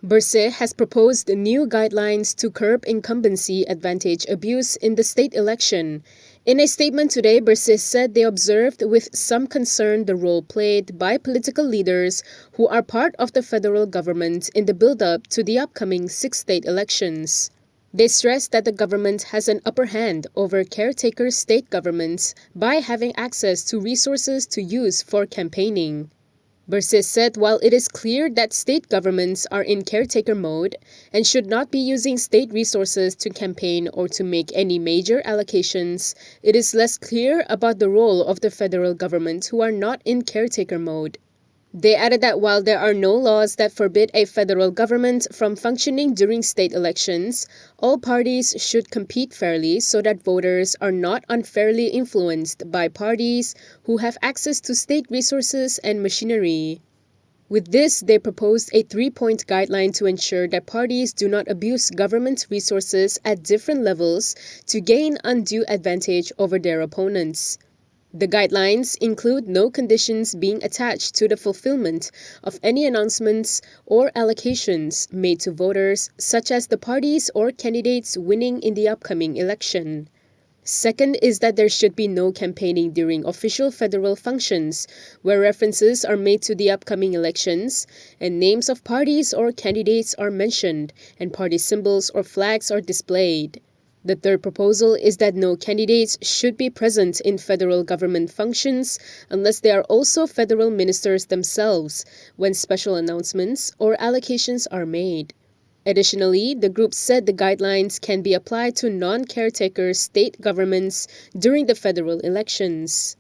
Bersih has proposed new guidelines to curb incumbency advantage abuse in the state election. In a statement today, Bersih said they observed with some concern the role played by political leaders who are part of the federal government in the build-up to the upcoming 6 state elections. They stressed that the government has an upper hand over caretaker state governments by having access to resources to use for campaigning. Bersih said while it is clear that state governments are in caretaker mode and should not be using state resources to campaign or to make any major allocations, it is less clear about the role of the federal government who are not in caretaker mode. They added that while there are no laws that forbid a federal government from functioning during state elections, all parties should compete fairly so that voters are not unfairly influenced by parties who have access to state resources and machinery. With this, they proposed a 3-point guideline to ensure that parties do not abuse government resources at different levels to gain undue advantage over their opponents. The guidelines include no conditions being attached to the fulfillment of any announcements or allocations made to voters, such as the parties or candidates winning in the upcoming election. Second is that there should be no campaigning during official federal functions, where references are made to the upcoming elections, and names of parties or candidates are mentioned, and party symbols or flags are displayed. The third proposal is that no candidates should be present in federal government functions unless they are also federal ministers themselves when special announcements or allocations are made. Additionally, the group said the guidelines can be applied to non-caretaker state governments during the federal elections.